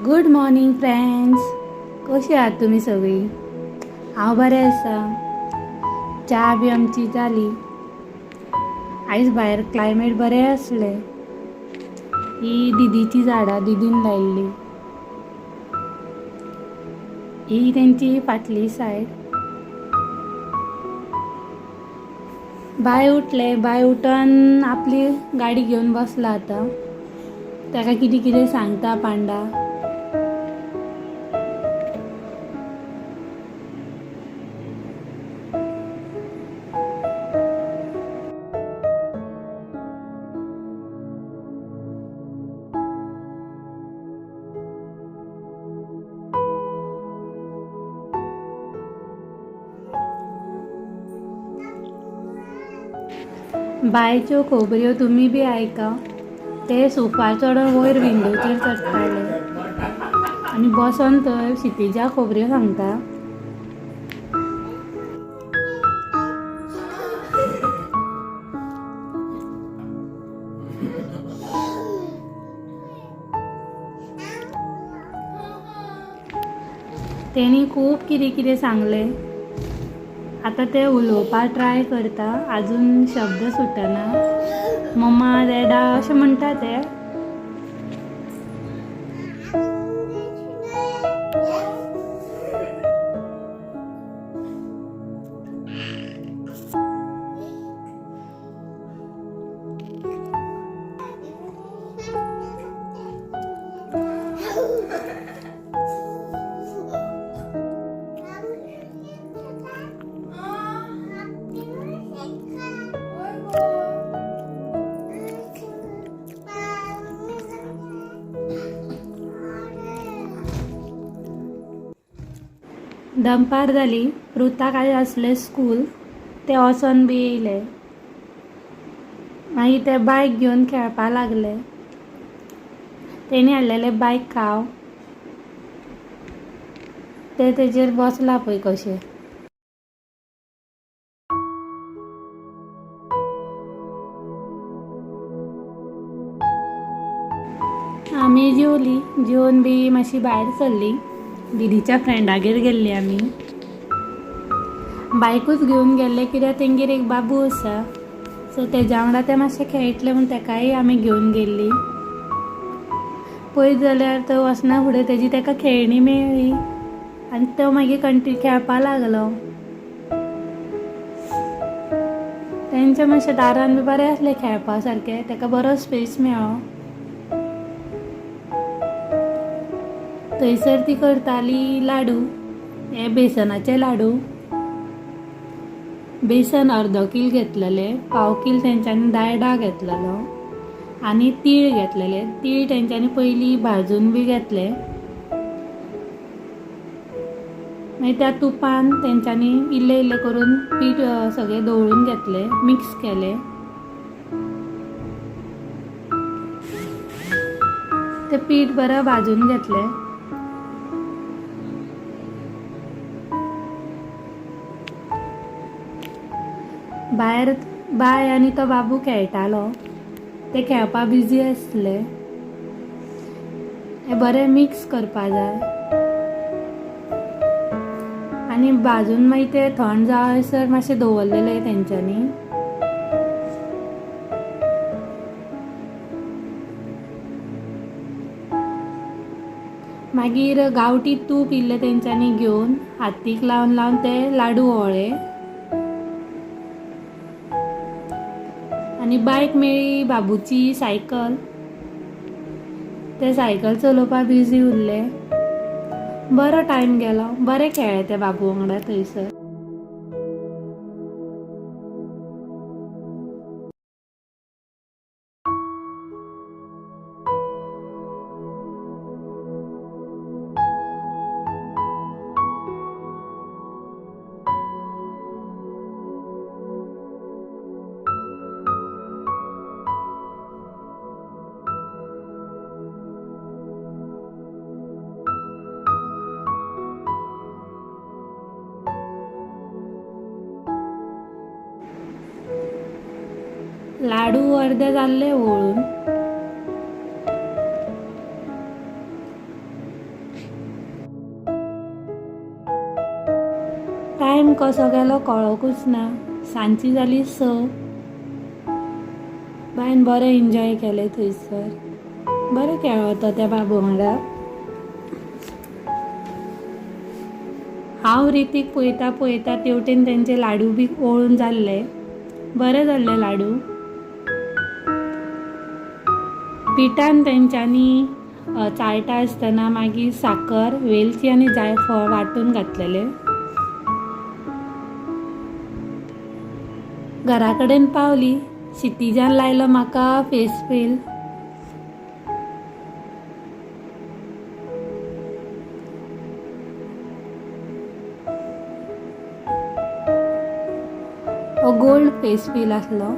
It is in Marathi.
Good morning friends. कशी आहात तुम्ही सगळी? हांव बरें आसा. च्या बी आमची जाली. आयज भायर क्लायमेट बरें आसलें. ही दिदीची झाडां दिदीन लायिल्ली. ही तेंची फाटली सायड. बाय उठून आपली गाडी घेवन बसला आतां. ताका कितें कितें सांगता पांडा. बायच्यो खोबऱ्यो तुमी बी आयका. ते सोफा चडोन वयर विंडोचेर चडटाले आनी बसोन थंय क्षितिजा खोबऱ्यो सांगता. तेणी खूब कितें कितें सांगलें. आतां ते उलोवपाक ट्राय करता. आजून शब्द सुटना. मम्मा डॅडा अशें म्हणटा ते. दनपार जाली. रुताक आयज आसलें स्कूल. ते वचोन बी येयले. मागीर ते बायक घेवन खेळपा लागले. तेणी हाडलेले बायक खाव. ते तेजेर बसला पळय कशें. आमी जेवली. जेवन बी मातशी भायर सरली. दिदीच्या फ्रेंडागेर गेल्ली आमी. बायकूच घेवन गेल्ले कित्याक तेंगेर एक बाबू आसा. सो तेज्या वांगडा ते मातशे खेळटले म्हूण तेकाय आमी घेवन गेल्ली. पयत जाल्यार तो वचना फुडें तेजी तेका खेळणी मेळ्ळी आनी तो मागीर खेळपा लागलो. तेंच्या मातशें दारान बी बरें आसलें खेळपा सारकें. तेका बरो स्पेस मेळ्ळो. थंयसर ती करताली लाडू. हे बेसनाचे लाडू. बेसन अर्दो कील घेतलेले. पाव कील तेंच्यांनी डाळडा घेतलेलो आनी तीळ घेतलेले. तीळ तेंच्यांनी पयलीं भाजून बी घेतले. मागीर त्या तुपान तेंच्यांनी इल्लें इल्लें करून पीठ सगळें दवळून घेतलें. मिक्स केलें. तें पीठ बरें भाजून घेतलें. भायर बाय आनी तो बाबू खेळटालो. ते खेळपा बिजी आसले. हे बरें मिक्स करपा जाय आनी भाजून मागीर ते थंड जायसर मातशें दवरलेले तेंच्यांनी. मागीर गांवठी तूप इल्लें तेंच्यांनी घेवन हातीक लावन लावन ते लाडू वळ्ळे. आनी बायक मेळ्ळी बाबूची सायकल. ते सायकल चलोवपा बिजी उरले. बरो टायम गेलो. बरें खेळ्ळे ते बाबू वांगडा थंयसर. लाडू अर्दे जाल्ले वळून. टायम कसो गेलो कळोकूच ना. सांजची जाली 6. बायन बरें एन्जॉय केलें थंयसर. बरें खेळ्ळो तो त्या बाबू वांगडा. हांव रितीक पळयता पळयता तेवटेन तेंचे लाडू बी ओळून जाल्ले. बरें जाल्ले लाडू. पिठान तेंच्यांनी चाळटा आसतना मागीर साकर, वेलची आनी जायफळ वांटून घातलेले. घरा कडेन पावली. क्षितिजान लायलो म्हाका फेस पेल. हो गोल्ड फेस पील आसलो.